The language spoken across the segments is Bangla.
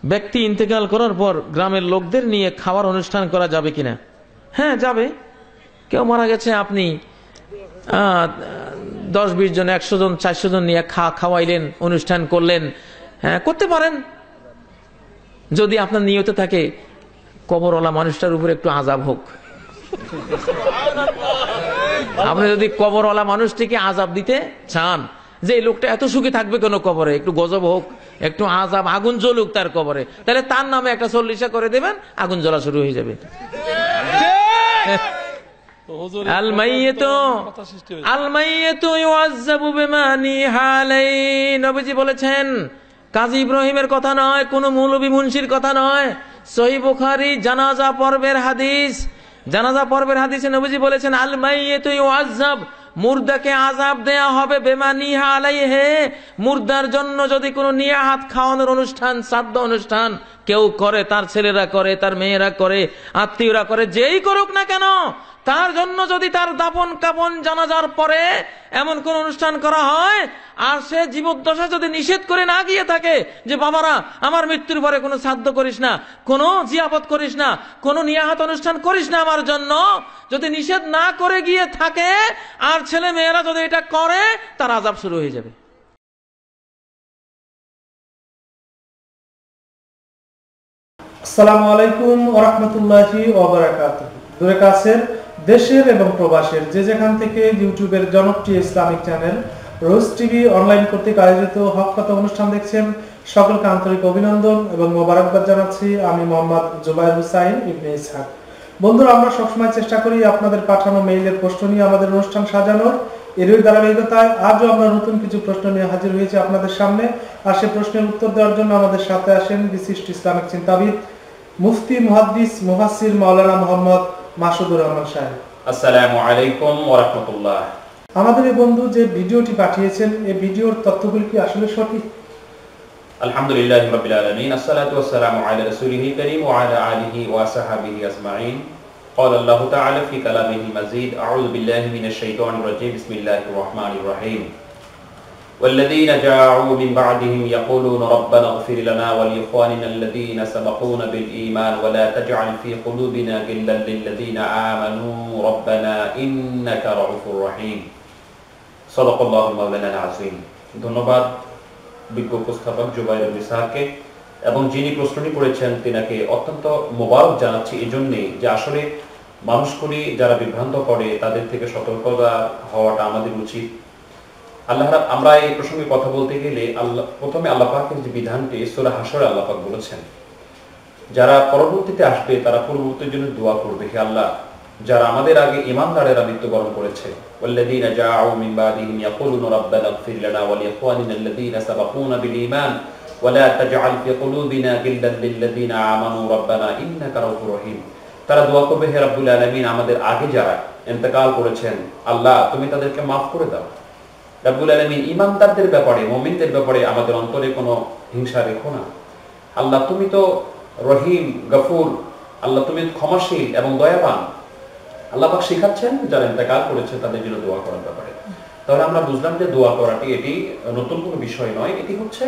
ব্যক্তি ইন্তেকাল করার পর গ্রামের লোকদের নিয়ে খাওয়ার অনুষ্ঠান করা যাবে কিনা? হ্যাঁ, যাবে। কেউ মারা গেছে, আপনি 10-20 জন, 100 জন, 400 জন নিয়ে খাওয়াইলেন, অনুষ্ঠান করলেন, হ্যাঁ করতে পারেন। যদি আপনার নিয়ত থাকে কবরওয়ালা মানুষটার উপরে একটু আযাব হোক, আপনি যদি কবরওয়ালা মানুষটিকে আযাব দিতে চান যে এই লোকটা এত সুখী থাকবে কেন কবরে, একটু গজব হোক, একটু আযাব, আগুন জ্বলুক তার কবরে, তাহলে তার নামে একটা 40 করে দেবেন, আগুন জ্বলা শুরু হয়ে যাবে। আল মাইয়িতু ইউআযাবু বিমা নিহা আলাইহি, নবীজি বলেছেন। কাজী ইব্রাহিমের কথা নয়, কোন মৌলভী মুন্সির কথা নয়, সহিহ বুখারী জানাজা পর্বের হাদিস। জানাজা পর্বের হাদিসে নবীজি বলেছেন আল মাইয়িতু ইউআযাব, মুর্দাকে আযাব দেয়া হবে বিমা নিহা আলাইহি, মুর্দার জন্য যদি কোনো নিয়াহাত খাওয়ানোর অনুষ্ঠান, শ্রাদ্ধ অনুষ্ঠান কেউ করে, তার ছেলেরা করে, তার মেয়েরা করে, আত্মীয়রা করে, যেই করুক না কেন, তার জন্য যদি তার দাফন কাফন জানাজার পরে এমন কোন অনুষ্ঠান করা হয়, আর সে জীবদ্দশা যদি নিষেধ করে না গিয়ে থাকে যে বাবারা আমার মৃত্যুর পরে কোনো শ্রাদ্ধ করিস না, কোনো জিয়াফত করিস না, কোনো নিয়াহাত অনুষ্ঠান করিস না আমার জন্য, যদি নিষেধ না করে গিয়ে থাকে আর ছেলে মেয়েরা যদি এটা করে, তার আযাব শুরু হয়ে যাবে। আসসালামু আলাইকুম ওয়া রাহমাতুল্লাহি ওয়া বারাকাতুহু। দূরে কাছের, দেশের এবং প্রবাসের যে যেখান থেকে ইউটিউবের জনপ্রিয় ইসলামিক চ্যানেল রোজ টিভি অনলাইন কর্তৃক আয়োজিত হক কথা অনুষ্ঠান দেখছেন, সকলকে আন্তরিক অভিনন্দন এবং মোবারকবাদ জানাচ্ছি। আমি মোহাম্মদ জুবায়ের হুসাইন ইবনে ইসহাক। বন্ধুরা, আমরা সবসময় চেষ্টা করি আপনাদের পাঠানো মেইলের প্রশ্ন নিয়ে আমাদের অনুষ্ঠান সাজানোর। এরই ধারাবাহিকতায় আজও আমরা নতুন কিছু প্রশ্ন নিয়ে হাজির হয়েছি আপনাদের সামনে। আর সেই প্রশ্নের উত্তর দেওয়ার জন্য আমাদের সাথে আসেন বিশিষ্ট ইসলামিক চিন্তাবিদ, মুফতি, মুহাদ্দিস, মুফাসসির মাওলানা মোহাম্মদ মাসুদুর রহমান সাহেব। আসসালামু আলাইকুম ওয়া রাহমাতুল্লাহ। আমাদের এই বন্ধু যে ভিডিওটি পাঠিয়েছেন, এই ভিডিওর তথ্যগুলি কি আসলে সঠিক? আলহামদুলিল্লাহি রাব্বিল আলামিন, আসসালাতু ওয়াসসালামু আলা রাসূলিহিল কারীম ওয়া আলা আলিহি ওয়া সাহবিহি আজমাইন। قال الله تعالى في كلامه المزيد أعوذ بالله من الشيطان الرجيم بسم الله الرحمن الرحيم والذين جاءوا من بعدهم يقولون ربنا اغفر لنا ولإخواننا الذين سبقونا بالإيمان ولا تجعل في قلوبنا غلا للذين آمنوا ربنا إنك رؤوف رحيم صدق الله مولانا العظيم। ধন্যবাদ বিজ্ঞ উপস্থাপক জুবায়ের ইসহাককে, এবং যিনি প্রশ্নটি করেছেন তিনাকে অত্যন্ত মোবারক জানাচ্ছি এই জন্যে যে আসলে মানুষগুলি যারা বিভ্রান্ত করে তাদের থেকে সতর্কতা হওয়াটা আমাদের উচিত। আমরা এই প্রসঙ্গে কথা বলতে গেলে প্রথমে আল্লাহ পাকের যে বিধানটি সূরা হাশরে আল্লাহ পাক বলেছেন, যারা পরবর্তীতে আসবে তারা পূর্ববর্তীর জন্য দোয়া করবে, হে আল্লাহ যারা আমাদের আগে ঈমানদারেরা মৃত্যুবরণ করেছে, ওয়াল্লাযীনা জাআউ মিন বাদিহিম ইয়াকুলুনা রাব্বানা ইগফির লানা ওয়া লিইখওয়ানিনা আল্লাযীনা সাবাকুনা বিল ঈমান ওয়া লা তাজআল ফি কুলুবিনা গিল্লান লিল্লাযীনা আমানু রাব্বানা ইন্নাকা রাউফুর রহিম। তারা দোয়া করবে, হে রাব্বুল আলামিন আমাদের আগে যারা ইন্তেকাল করেছেন আল্লাহ তুমি তাদেরকে মাফ করে দাও। রাব্বুল আলামিন ঈমানদারদের ব্যাপারে, মুমিনদের ব্যাপারে আমাদের অন্তরে কোনো হিংসা রেখো না। আল্লাহ তুমি তো রহিম, গফুর, আল্লাহ তুমি ক্ষমাশীল এবং দয়াবান। আল্লাহ পাক শেখাচ্ছেন যারা ইন্তেকাল করেছে তাদের জন্য দোয়া করার ব্যাপারে। তাহলে আমরা বুঝলাম যে দোয়া করাটি এটি নতুন কোনো বিষয় নয়, এটি হচ্ছে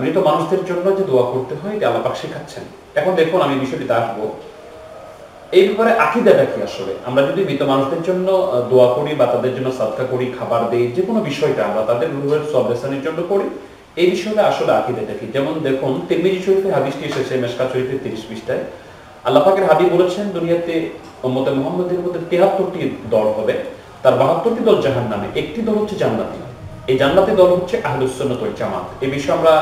মৃত মানুষদের জন্য যে দোয়া করতে হয় এটা আল্লাহ পাক শেখাচ্ছেন। এখন দেখুন, আমি বিষয়টিতে আসবো, এই ব্যাপারে আকীদাটা কি আসলে। আমরা যদি মৃত মানুষদের জন্য দোয়া করি বা তাদের জন্য সাদকা করি, খাবার দেই, যে কোনো বিষয়টা আমরা তাদের রূহের সবরেসানের জন্য করি, এই বিষয়টা আসলে আকীদাটা কি। যেমন দেখুন, তিরমিজি শরীফে হাদিসটি এসেছে মেশকাত শরীফের 30 পৃষ্ঠায়। আল্লাহ পাকের হাবিব বলেছেন দুনিয়াতে উম্মতে মুহাম্মাদের মধ্যে 73টি দল হবে, তার 72টি দল জাহান্নামে, একটি দল হচ্ছে জান্নাতি। এই জান্নাতি দল হচ্ছে আহলুস সুন্নাত ওয়াল জামাত। এই বিষয়ে আমরা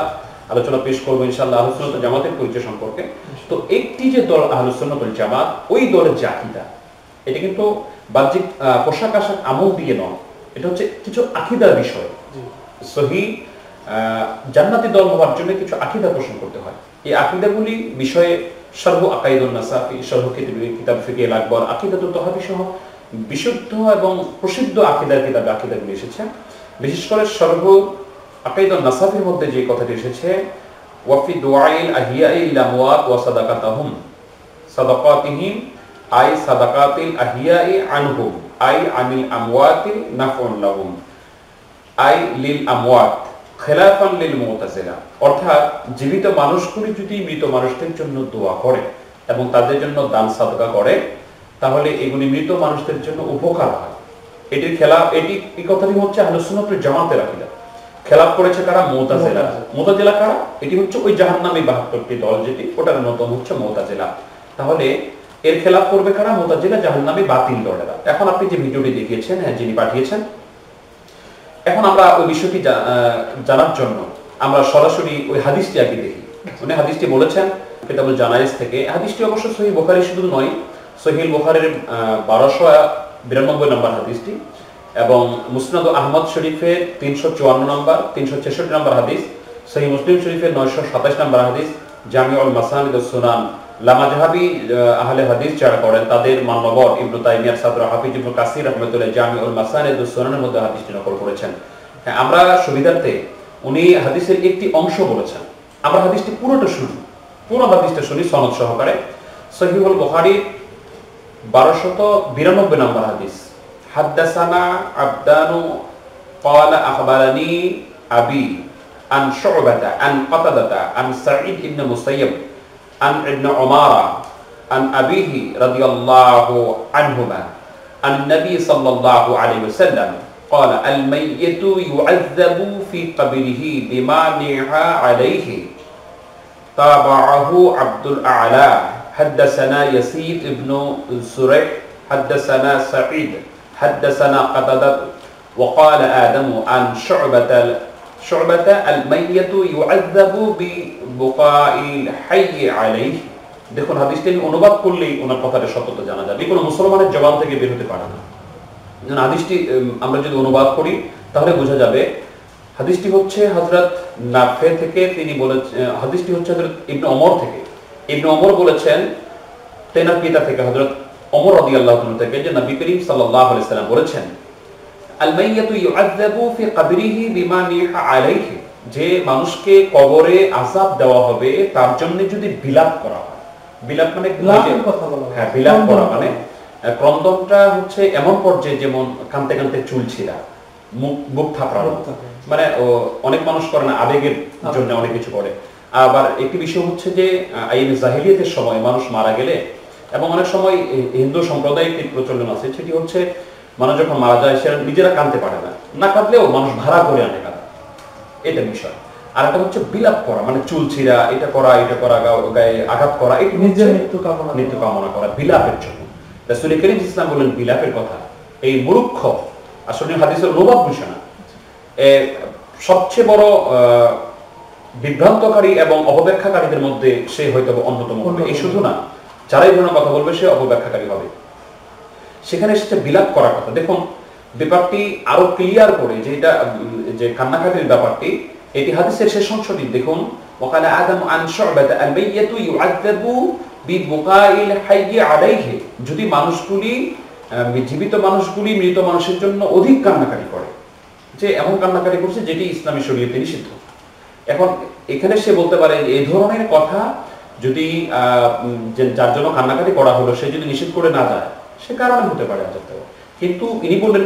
আলোচনা পেশ করবো ইনশাআল্লাহ আহলুস সুন্নাত ওয়াল জামাতের পরিচয় সম্পর্কে। তো একটি যে দল আহলুস সুন্নাত ওয়াল জামাত, ওই দলের যে আকীদা, এটা কিন্তু বাহ্যিক পোশাক আশাক আমল দিয়ে নয়, এটা হচ্ছে কিছু আকীদার বিষয়। সহিহ জান্নাতি দল হওয়ার জন্য কিছু আকীদা পোষণ করতে হয়। এই আকীদাগুলি বিষয়ে শারহু আকাইদুন নাসাফি, শারহু কিতাব ফিকহুল আকবর, আকীদাতুত তাহাবী সহ বিশুদ্ধ এবং প্রসিদ্ধ আকীদার কিতাবে আকীদাগুলি এসেছে। বিশেষ করে শারহু আকাইদুন নাসাফির মধ্যে যে কথাটি এসেছে, ওয়া ফি দুআইল আহিয়াইল আমওয়াত ওয়া সাদাকাতাহুম, সাদাকাতিহিম আই সাদাকাতিল আহিয়াই আনহুম আই আনিল আমওয়াতি নাফউন লাহুম আই লিল আমওয়াত খেলাফান লিল মুতাজিলা, অর্থাৎ জীবিত মানুষগুলি যদি মৃত মানুষদের জন্য দোয়া করে এবং তাদের জন্য দান সাদকা করে তাহলে এগুলি মৃত মানুষদের জন্য উপকার হয়। এটির খেলাফ, এই কথাটি হচ্ছে আহলে সুন্নাত ওয়াল জামাতের আকীদা। খেলাফ করেছে কারা? মুতাজিলা। মুতাজিলা কারা? এটি হচ্ছে ওই জাহান্নামী 72টি দল, যেটি ওটার অন্যতম হচ্ছে মুতাজিলা। তাহলে এর খেলাফ করবে কারা? মুতাজিলা, জাহান্নামী বাতিল দলেরা। এখন আপনি যে ভিডিওটি দেখিয়েছেন, হ্যাঁ, যিনি পাঠিয়েছেন, এখন আমরা ওই বিষয়টি জানার জন্য আমরা সরাসরি ওই হাদিসটি আগে দেখি। উনি হাদিসটি বলেছেন কিতাবুল জানাইজ থেকে। হাদিসটি অবশ্য সহিহ বুখারী শুধু নয়, সহিহ বুখারীর 1292 নম্বর হাদিসটি এবং মুসনাদ আহমদ শরীফের 354 নম্বর, 366 নম্বর হাদিস, সহিহ মুসলিম শরীফের 927 নম্বর হাদিস, জামিউল মাসানিদ ওয়াস সুনান, লামাজহাবি আহলে হাদিস যারা করেন তাদের মানবর ইবনে তাইমিয়ার ছাত্র হাফিজ ইবনে কাসির রাহমাতুল্লাহ জামিউল মাসানিদ ওয়াস সুনানের মধ্যে হাদিসটি নকল করেছেন। হ্যাঁ, আমরা সুবিধার্থে উনি হাদিসের একটি অংশ বলেছেন, আমরা হাদিসটি পুরোটা শুনি, পুরো হাদিসটা শুনি সনদ সহকারে। সহিহুল বুখারী 1292 নম্বর হাদিস, হাদাসানা আবদানু ক্বালা আখবারানি আবি আন শু'বাতা আন কাতাদাতা আন সাঈদ ইবনে মুসাইয়্যিব عن ابن عمارة عن أبيه رضي الله عنهما عن النبي صلى الله عليه وسلم قال الميت يعذب في قبره بما نيح عليه. تابعه عبد الأعلى. حدثنا يزيد بن زريع حدثنا سعيد حدثنا قتادة وقال آدم عن شعبة الميت يعذب ببقاء الحي عليه. দেখুন হাদিসটি অনুবাদ করলেই ওনার কথাটা সত্যতা জানা যাবে, কোনো মুসলমানের জবান থেকে বের হতে পারে না। হাদিসটি আমরা যদি অনুবাদ করি তাহলে বোঝা যাবে হাদিসটি হচ্ছে হযরত নাফে থেকে, তিনি বলেছেন হাদিসটি হচ্ছে হযরত ইবনে ওমর থেকে। ইবনে ওমর বলেছেন তেনার পিতা থেকে হযরত ওমর রাদিয়াল্লাহু আনহু থেকে যে নবী করিম সাল্লাল্লাহু আলাইহি সাল্লাম বলেছেন আল মাইয়াতু ইউআযাবু ফি কবরিহি বিমা নিহা আলাইহি, যে মানুষকে কবরে আযাব দেওয়া হবে তার জন্য যদি বিলাপ করা হয়। বিলাপ মানে বিলাপের কথা বলা হয়। হ্যাঁ, বিলাপ করা মানে ক্রন্দনটা হচ্ছে এমন পর্যায়ে যেমন কাঁদতে কাঁদতে চুল ছিঁড়া, মুখ থাপড়ানো, মানে অনেক মানুষ করে না আবেগের জন্য অনেক কিছু করে। আবার একটি বিষয় হচ্ছে যে আইন জাহিলিয়াতের সময় মানুষ মারা গেলে, এবং অনেক সময় হিন্দু সম্প্রদায়ের একটি প্রচলন আছে, সেটি হচ্ছে মানুষ যখন মারা যায় সে নিজেরা কাঁদতে পারে না, না কাঁদলেও মানুষ ভাড়া করে আনে কাঁদা, এটা বিষয়। আর একটা হচ্ছে বিলাপ করা, মানে চুল ছিঁড়া, এটা করা গায়ে আঘাত করা, এটা নিজের মৃত্যু কামনা করা বিলাপের জন্য। রাসূল করিম ইসলাম বলেন বিলাপের কথা এই মূর্খ, আসলে হাদিসের অনুবাদ বিষয় না, সবচেয়ে বড় বিভ্রান্তকারী এবং অপব্যাখ্যাকারীদের মধ্যে সে হয়তো অন্যতম হবে। এই শুধু না, যারাই ধরনের কথা বলবে সে অপব্যাখ্যাকারী হবে। সেখানে এসেছে বিলাপ করার কথা। দেখুন ব্যাপারটি আরো ক্লিয়ার করে যে এটা যে কান্নাকাটির ব্যাপারটি, এটি হাদিসের শেষ অংশটি দেখুন, ওয়াকালা আদম আন শু'বাতা আল মাইয়াতু ইউআযাবু বিবুকাইল হাইয়্যি আলাইহি, যদি মানুষগুলি জীবিত মানুষগুলি মৃত মানুষের জন্য অধিক কান্নাকাটি করে, যে এমন কান্নাকাটি করছে যেটি ইসলামী শরীয়তে নিষিদ্ধ। এখন এখানে সে বলতে পারে এই ধরনের কথা যদি যার জন্য কান্নাকাটি করা হলো সে যদি নিষেধ করে না যায়, সে কারণে হতে পারে আজাব দেওয়া। কিন্তু ইনি বললেন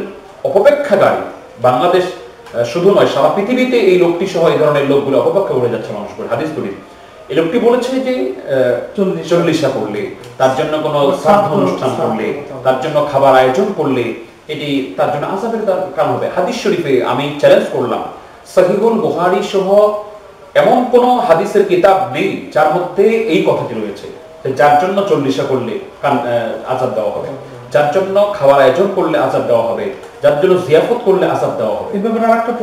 অপব্যাখ্যাকারী, বাংলাদেশ শুধু নয় সারা পৃথিবীতে এই লোকটি সহ এই ধরনের লোকগুলো অপব্যাখ্যা করে যাচ্ছে মানুষগুলো হাদিসগুলি। এই লোকটি বলেছে যে চল্লিশা করলে, তার জন্য কোনো শ্রাদ্ধ অনুষ্ঠান করলে, তার জন্য খাবার আয়োজন করলে এটি তার জন্য আযাবের কারণ হবে। হাদিস শরীফে আমি চ্যালেঞ্জ করলাম সহিহুল বুখারী সহ এমন কোন হাদিসের কিতাব নেই যার মধ্যে এই কথাটি রয়েছে, যার জন্য চল্লিশা করলে আযাব দেওয়া হবে, যার জন্য খাবার আয়োজন করলে আযাব দেওয়া হবে, যার জন্য জিয়াফত করলে আযাব দেওয়া হবে,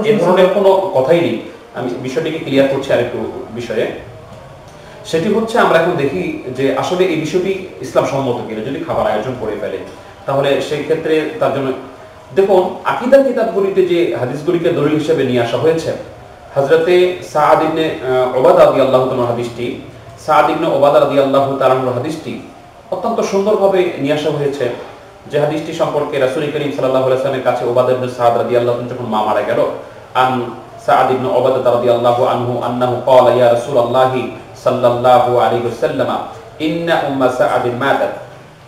এই ধরনের কোনো কথাই নেই। আমি বিষয়টিকে ক্লিয়ার করছি আরেকটু বিষয়ে, সেটি হচ্ছে আমরা এখন দেখি যে আসলে এই বিষয়টি ইসলাম সম্মত কিনা। যদি খাবার আয়োজন করে ফেলে তাহলে সেই ক্ষেত্রে তার জন্য দেখুন আকীদার কিতাবগুলিতে যে হাদিসগুলিকে দলিল হিসেবে নিয়ে আসা হয়েছে, হযরতে সাআদ ইবনে উবাদা রাদিয়াল্লাহু তাআলা হাদিসটি, সাআদ ইবনে উবাদা রাদিয়াল্লাহু তাআলার হাদিসটি অত্যন্ত সুন্দরভাবে নিয়ে আসা হয়েছে। যে হাদিসটি সম্পর্কে রাসূল করিম সাল্লাল্লাহু আলাইহি ওয়াসাল্লামের কাছে উবাদা ইবনে সাআদ রাদিয়াল্লাহু তাআলা যখন মা মারা গেল, আন সাআদ ইবনে উবাদা রাদিয়াল্লাহু আনহু আন্নাহু ক্বালা ইয়া রাসূলুল্লাহি সাল্লাল্লাহু আলাইহি ওয়াসাল্লাম ইন্না উম্মা সাআদ মাতাত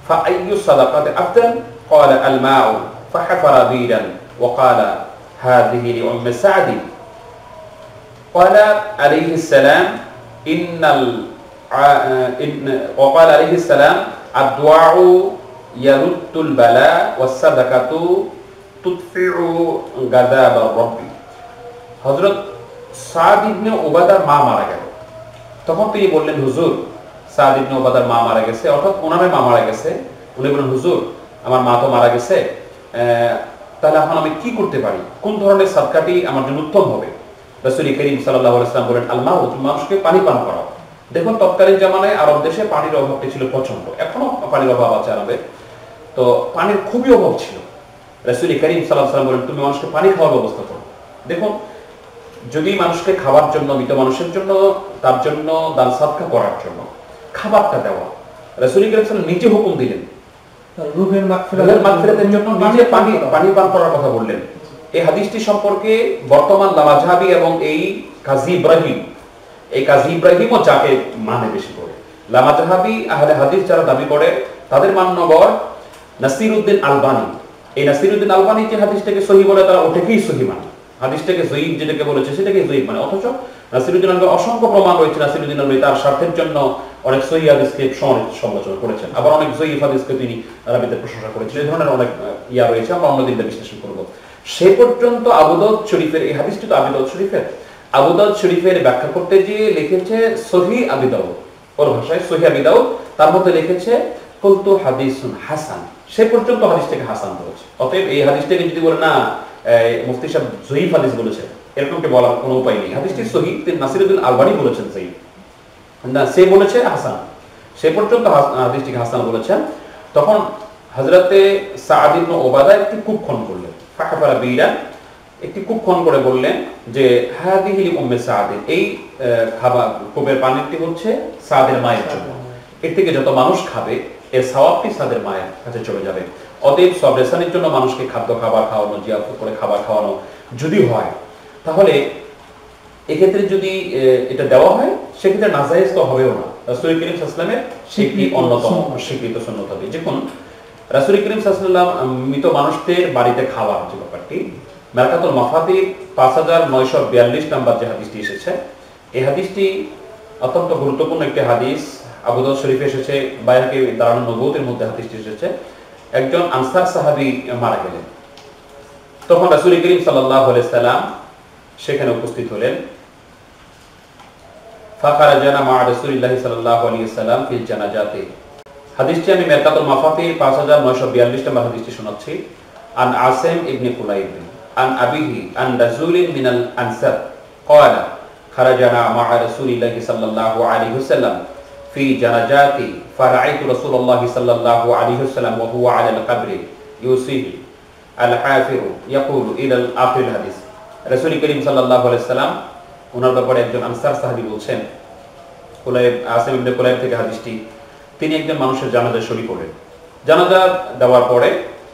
ফাআইয়ু সাদাকাতি আফদাল ক্বালা আল মাউ ফাহাফারা বীরান ওয়া ক্বালা হাযিহি লি উম্মি সাআদ قال عليه السلام وقال عليه السلام الدعاء يرد البلاء والصدقة تدفع غضب الرب। হযরত সাদ ইবনে উবাদার মা মারা গেল, তখন তিনি বললেন, হুজুর সাদ ইবনে উবাদার মা মারা গেছে, অর্থাৎ ওনার মা মারা গেছে। উনি বললেন, হুজুর আমার মা তো মারা গেছে, তাহলে এখন আমি কি করতে পারি, কোন ধরনের সাদকাটি আমার জন্য উত্তম হবে? রাসূল করিম সাল্লাল্লাহু আলাইহি ওয়াসাল্লাম বলেন, আল মাউ, মানুষকে পানি পান করাও। দেখুন তৎকালীন জামানায় আরব দেশে পানির অভাবটি ছিল প্রচন্ড, এখনো পানির অভাব আছে আরবে, তো পানির খুবই অভাব ছিল। রাসূল করিম সাল্লাল্লাহু আলাইহি ওয়াসাল্লাম বলেন, তুমি মানুষকে পানি খাওয়ার ব্যবস্থা করো। দেখুন যদি মানুষকে খাওয়ার জন্য, মৃত মানুষের জন্য, তার জন্য দান সাদকা করার জন্য খাবারটা দেওয়া, রাসূল করিম সাল্লাল্লাহু নিজে হুকুম দিলেন, রূহের মাগফিরাতের জন্য নিজে পানি পান করার কথা বললেন। এই হাদিসটি সম্পর্কে বর্তমান লামাযহাবী এবং এই কাজী ইব্রাহিমও যাকে মানে বেশি করে, লামাযহাবী আহলে হাদিস যারা দাবি করে তাদের মান্যবর নাসিরউদ্দিন আলবানী। এই নাসিরউদ্দিন আলবানী যে হাদিসটাকে সহিহ বলে তারা ওটাকেই সহিহ মানে, হাদিসটাকে যঈফ যেটাকে বলেছে সেটাকে যঈফ মানে। অথচ নাসিরউদ্দিন আলবানী অসংখ্য প্রমাণ রয়েছে, নাসিরউদ্দিন আলবানী তার স্বার্থের জন্য অনেক সহিহ হাদিসকে সমালোচনা করেছেন, আবার অনেক যঈফ হাদিসকে তিনি আরবিতে প্রশংসা করেছেন। এই ধরনের অনেক রয়েছে, আমরা অন্যদিন বিশ্লেষণ করব। সে পর্যন্ত আবু দাউদ শরীফের, এই হাদিসটি তো আবু দাউদ শরীফের, আবু দাউদ শরীফের ব্যাখ্যা করতে গিয়ে লিখেছে সহিহ আবি দাউদ, ওর ভাষায় সহিহ আবি দাউদ, তার মধ্যে লিখেছে কুলতু হাদিসুন হাসান, সে পর্যন্ত হাদিসটাকে হাসান বলেছে। অতএব এই হাদিসটাকে যদি বলে না মুফতি সাহেব যঈফ হাদিস বলেছেন, এরকমকে বলার কোনো উপায় নেই। হাদিসটি সহিহ, নাসিরউদ্দিন আলবানী বলেছেন যঈফ না, সে বলেছে হাসান, সে পর্যন্ত হাদিসটিকে হাসান বলেছেন। তখন হযরতে সাদ ইবনে উবাদা একটি কূপ খনন করলেন, ফাকাফারা বিরান, একটি কূপ খনন করে বললেন যে হাদিহি উম্মে সাদ, এই খাবার কূপের পানিটি হচ্ছে সাদের মায়ের জন্য, এর থেকে যত মানুষ খাবে এর সওয়াবটি সাদের মায়ের কাছে চলে যাবে। অতএব সবরেসানির জন্য মানুষকে খাদ্য খাবার খাওয়ানো, জিয়ারত করে খাবার খাওয়ানো যদি হয়, তাহলে এক্ষেত্রে যদি এটা দেওয়া হয় সেক্ষেত্রে নাজায়েজ তো হবেও না। রাসূল করিম সাল্লাল্লাহু আলাইহি ওয়াসাল্লামের স্বীকৃত অন্যতম স্বীকৃত সুন্নাত হবে। যখন রাসূল করিম সাল্লাল্লাহু আলাইহি ওয়াসাল্লাম মৃত মানুষদের বাড়িতে খাওয়ার যে ব্যাপারটি, মারকাতুল মাফাতিহ 5942 নাম্বার যে হাদিসটি এসেছে, এই হাদিসটি অত্যন্ত গুরুত্বপূর্ণ একটি হাদিস। আবু দাউদ শরীফে এসেছে, বাইহাকি দারানুন নবুয়তের মধ্যে হাদিসটি এসেছে। একজন আনসার সাহাবী মারা গেলেন, তখন রাসূল করিম সাল্লাল্লাহু আলাইহি ওয়াসাল্লাম সেখানে উপস্থিত হলেন। ফাখারাজানা মা রাসূলিল্লাহি সাল্লাল্লাহু আলাইহি ওয়াসাল্লাম ফিল জানাজাতি। হাদিসটি আমি মারকাতুল মাফাতিহ 5942 নম্বর হাদিসটি শোনাচ্ছি। আন আসিম ইবনে কুলাইব আন আবিহি আন রাজুলিন মিনাল আনসার قال خرجنا مع رسول الله صلى الله عليه وسلم في جنازتي فرأيت رسول الله صلى الله عليه وسلم وهو على القبر يوصيه الحافر يقول الى اخر الحديث। রাসূল করিম সাল্লাল্লাহু আলাইহি ওয়াসাল্লাম ওনার ব্যাপারে একজন আনসার সাহাবী বলছেন, কুলাইব, আসিম ইবনে কুলাইব থেকে হাদিসটি, তিনি একজন মানুষের জানাজায় শরীক হলেন। জানাজা দেওয়ার পরে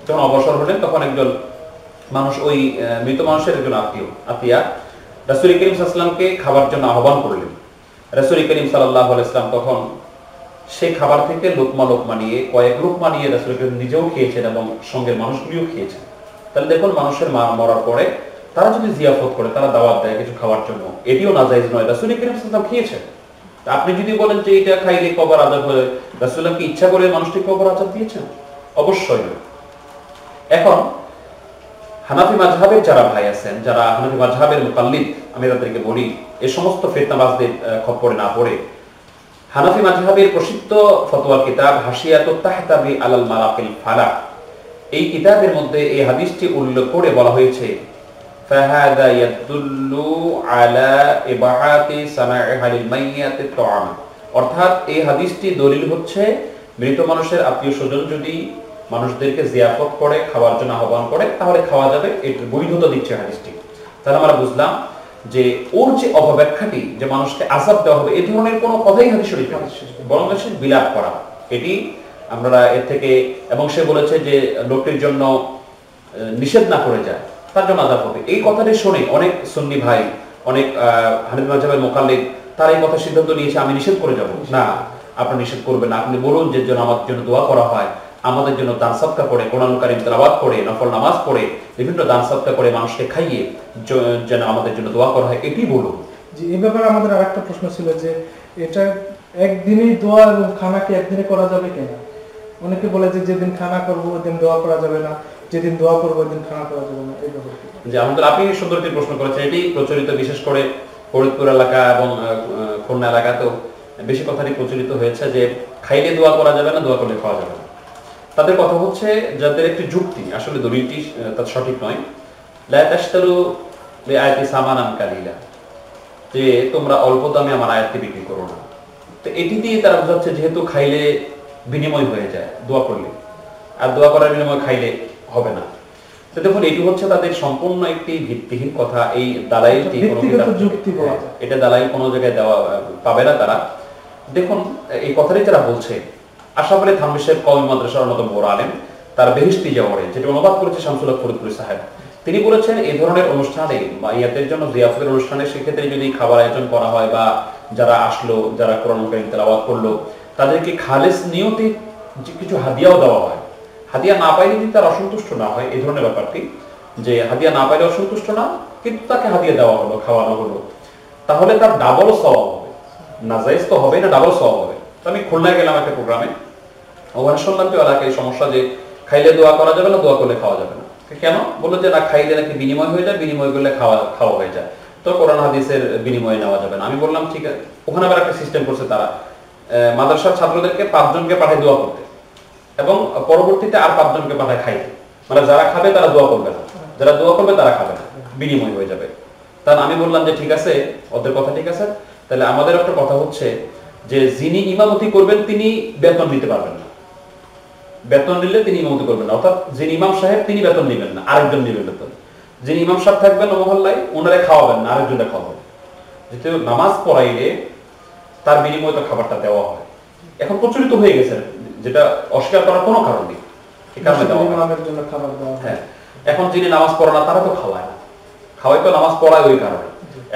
যখন অবসর হলেন, তখন একজন মানুষ, ওই মৃত মানুষের একজন আত্মীয়া রাসূল করিম সাল্লাল্লাহু আলাইহি ওয়াসাল্লামকে খাবার জন্য আহ্বান করলেন। রাসূল করিম সাল্লাল্লাহু আলাইহি ওয়াসাল্লাম তখন সেই খাবার থেকে লোকমা নিয়ে, কয়েক লোকমা নিয়ে রাসূল করিম নিজেও খেয়েছেন এবং সঙ্গের মানুষগুলিও খেয়েছেন। তাহলে দেখুন, মানুষের মরার পরে তারা যদি জিয়াফত করে, তারা দাওয়াত দেয় কিছু খাওয়ার জন্য, এটিও নাজায়েজ নয়। রাসূল করিম সাল্লাল্লাহু আলাইহি ওয়াসাল্লাম খেয়েছেন। আপনি যদি বলেন যে এটা খাইলে কবর আযাব হয়, রাসূল কি ইচ্ছা করে মানুষটি কবর আযাব দিয়েছেন? অবশ্যই নয়। এখন হানাফি মাযহাবের যারা ভাই আছেন, যারা হানাফি মাযহাবের মুকাল্লিদ, আমি তাদেরকে বলি, এই সমস্ত ফিতনাবাজদের খপ্পরে না পড়ে হানাফি মাযহাবের প্রসিদ্ধ ফতোয়ার কিতাব হাশিয়াতুত তাহতাবি আলাল মারাকিল ফালাহ, এই কিতাবের মধ্যে এই হাদিসটি উল্লেখ করে বলা হয়েছে, ফাহাদা ইয়াদুল্লু আলা ইবাআতি সানা'iহা লিল মাইয়াতি তা'আম, অর্থাৎ এই হাদিসটি দলিল হচ্ছে মৃত মানুষের আত্মীয়-স্বজন যদি মানুষদেরকে জিয়াফত করে, খাওয়ার জন্য আহ্বান করে, তাহলে খাওয়া যাবে, এর বৈধতা দিচ্ছে হাদিসটি। তাহলে আমরা বুঝলাম যে ওর যে অপব্যাখ্যাটি, যে মানুষকে আযাব দেওয়া হবে, এই ধরনের কোনো কথাই হাদিস শরীফে নেই, বরং সে বিলাপ করা, এটি আমরা এর থেকে, এবং সে বলেছে যে লোকটির জন্য নিষেধ না করে যায়, তার জন্য আযাব হবে। এই কথাটি শুনে অনেক সুন্নি ভাই, অনেক হানাফি মাযহাবের মুকাল্লিদ, তারা এই কথা সিদ্ধান্ত নিয়েছে আমি নিষেধ করে যাব। না, আপনি নিষেধ করবেন না, আপনি বলুন যে যেন আমার জন্য দোয়া করা হয়, আমাদের জন্য দান সদকা করে, কোরআন কারীম তেলাওয়াত করে, নফল নামাজ পড়ে, বিভিন্ন দান সদকা করে মানুষকে খাইয়ে যেন আমাদের জন্য দোয়া করা হয়, এটি বলুন। জি, এই ব্যাপারে আমাদের আরেকটা প্রশ্ন ছিল যে এটা একদিনই দোয়া এবং খানা কি একদিনে করা যাবে কিনা? অনেকে বলে যে যেদিন খানা করবো ওই দিন দোয়া করা যাবে না, যেদিন দোয়া করবো ওই দিন খানা করা যাবে না, এই ব্যাপারে যে আমাদের আপনি সুন্দর একটি প্রশ্ন করেছেন, এটি প্রচলিত বিশেষ করে ফরিদপুর এলাকা এবং খুলনা এলাকাতেও বেশি কথাটি প্রচলিত হয়েছে যে খাইলে দোয়া করা যাবে না, দোয়া করলে খাওয়া যাবে না। তাদের কথা হচ্ছে, যাদের একটি যুক্তি, আসলে দলিলটি তার সঠিক নয়, লা তাশতারু বিআয়াতি সামানান কালিলা, যে তোমরা অল্প দামে আমার আয়াতকে বিক্রি করো না। তো এটি দিয়ে তারা বোঝাচ্ছে যেহেতু খাইলে বিনিময় হয়ে যায় দোয়া করলে, আর দোয়া করার বিনিময় খাইলে হবে না। তো দেখুন, এটি হচ্ছে তাদের সম্পূর্ণ একটি ভিত্তিহীন কথা। এই দালাইল এটা দালাইল কোনো জায়গায় দেওয়া পাবে না তারা। দেখুন, এই কথাটাই তারা বলছে। আশরাফ আলী থানভী সাহেব কওমি মাদ্রাসার অন্যতম বড় আলেম, তার বেহেশতি যাওয়ারে যেটা অনুবাদ করেছে শামসুল হক ফরিদপুরি সাহেব, তিনি বলেছেন এই ধরনের অনুষ্ঠানে বা ইয়াতের জন্য জিয়াফতের অনুষ্ঠানে সেক্ষেত্রে যদি খাবার আয়োজন করা হয় বা যারা আসলো, যারা কোরআন কারীম তেলাওয়াত করলো, তাদেরকে খালেস নিয়তে কিছু হাদিয়াও দেওয়া হয়। হাদিয়া না পাইলে যদি তার অসন্তুষ্ট না হয়, এই ধরনের ব্যাপারটি যে হাদিয়া না পাইলে অসন্তুষ্ট না, কিন্তু তাকে হাদিয়া দেওয়া হলো, খাওয়ানো হলো, তাহলে তার ডাবল সওয়াব হবে। নাজায়েজ তো হবে না, ডাবল সওয়াব হবে। আমি খুলনায় গেলাম একটা প্রোগ্রামে, ওখানে শুনলাম যে এলাকায় সমস্যা যে খাইলে দোয়া করা যাবে না, দোয়া করলে খাওয়া যাবে না। কেন? বললো যে না, খাইলে নাকি বিনিময় হয়ে যায়, বিনিময় করলে খাওয়া হয়ে যায়, তো কোরআন হাদিসের বিনিময়ে নেওয়া যাবে না। আমি বললাম ঠিক আছে। ওখানে আবার একটা সিস্টেম করছে তারা, মাদ্রাসার ছাত্রদেরকে 5 জনকে পাঠায় দোয়া করতে এবং পরবর্তীতে আর 5 জনকে পাঠায় খাইতে। মানে যারা খাবে তারা দোয়া করবে না, যারা দোয়া করবে তারা খাবে না, বিনিময় হয়ে যাবে। তাহলে আমি বললাম যে ঠিক আছে, ওদের কথা ঠিক আছে, তাহলে আমাদের একটা কথা হচ্ছে যে যিনি ইমামতি করবেন তিনি বেতন নিতে পারবেন না। বেতন নিলে তিনি ইমামতি করবেন না, অর্থাৎ যিনি ইমাম সাহেব তিনি বেতন নেবেন না, আরেকজন নেবেন বেতন। যিনি ইমাম সাহেব থাকবেন মহল্লায়, ওনারা খাওয়াবেন না, আরেকজনটা খাওয়াবেন। যেহেতু নামাজ পড়াইলে তার বিনিময়ে তো খাবারটা দেওয়া হয়। এখন প্রচলিত হয়ে গেছে, যেটা অস্বীকার করার কোনো কারণ নেই। হ্যাঁ, এখন যিনি নামাজ পড়ে না তারা তো খাওয়ায় না, খাওয়াই তো নামাজ পড়ায় ওই কারণে।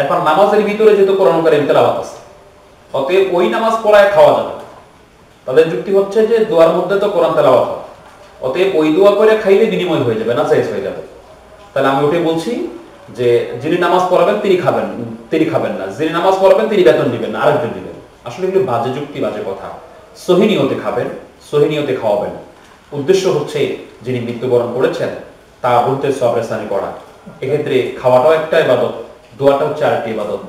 এখন নামাজের ভিতরে যেহেতু কোরআন কারীম তেলাওয়াত আছে, অতএব ওই নামাজ পড়ায় খাওয়া যাবে না। তাদের যুক্তি হচ্ছে যে দোয়ার মধ্যে তো কোরআন তেলাওয়াত হয়, অতএব ওই দোয়া করে খাইলে বিনিময় হয়ে যাবে, না জায়েজ হয়ে যাবে। তাহলে আমি ওটাই বলছি যে যিনি নামাজ পড়াবেন তিনি খাবেন না, যিনি নামাজ পড়াবেন তিনি বেতন নেবেন না, আরেকজন নেবেন। আসলে এগুলো বাজে যুক্তি, বাজে কথা। সহি নিয়তে খাবেন, সহি নিয়তে খাওয়াবেন। উদ্দেশ্য হচ্ছে যিনি মৃত্যুবরণ করেছেন তা বলতে সবরেসানি করা। এক্ষেত্রে খাওয়াটাও একটা ইবাদত, দোয়াটা হচ্ছে আরেকটি ইবাদত।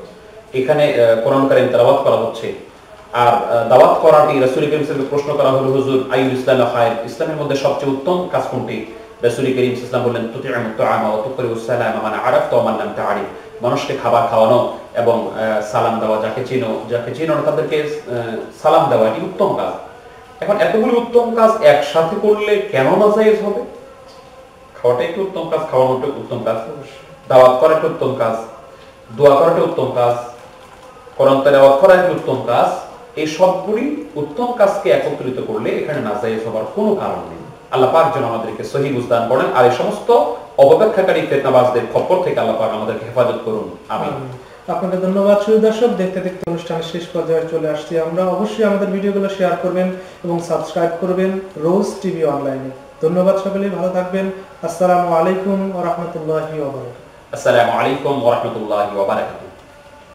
এখানে কোরআন কারীম তেলাওয়াত করা হচ্ছে, আর দাওয়াত করাটি রাসূল কারীম সাল্লাল্লাহু আলাইহি ওয়াসাল্লাম প্রশ্ন করা হলো, হুজুর আইয়ুল ইসলামি খায়র, ইসলামের মধ্যে সবচেয়ে উত্তম কাজ কোনটি? রাসূল কারীম সাল্লাল্লাহু আলাইহি ওয়াসাল্লাম বললেন, তুতি'মু তু'আমা ওয়া তুকরিউস সালামা মান আরাফতা ওয়া মান লাম তা'রিফ। মানুষকে খাবার খাওয়ানো এবং সালাম দেওয়া, যাকে চিনো না তাদেরকে সালাম দেওয়া, এটি উত্তম কাজ। এখন এতগুলো উত্তম কাজ একসাথে করলে কেন নাজায়েজ হবে? খাওয়াটা একটু উত্তম কাজ, খাওয়ানোটা উত্তম কাজ, দাওয়াত করা একটা উত্তম কাজ, দোয়া করাটা উত্তম কাজ, কোরআন তেলাওয়াত করা একটা উত্তম কাজ। এই সবগুলি উত্তম কাজকে একত্রিত করলে এখানে নাজায়েজ হবার কোনো কারণ নেই। আল্লাহ পাক যেন আমাদেরকে সহি বুঝদান করেন, আর এই সমস্ত অপব্যাখ্যাকারী ফিতনাবাজদের খপ্পর থেকে আল্লাহ পাক আমাদেরকে হেফাজত করুন। আমিন। আপনাকে ধন্যবাদ। সুধী দর্শক, দেখতে দেখতে অনুষ্ঠানের শেষ পর্যায়ে চলে আসছি আমরা। অবশ্যই আমাদের ভিডিওগুলো শেয়ার করবেন এবং সাবস্ক্রাইব করবেন রোজ টিভি অনলাইনে। ধন্যবাদ, সকলেই ভালো থাকবেন। আসসালামু আলাইকুম ওয়া রাহমাতুল্লাহি ওয়া বারাকাতুহু। আসসালামু আলাইকুম ওয়া রাহমাতুল্লাহি ওয়া বারাকাতুহু।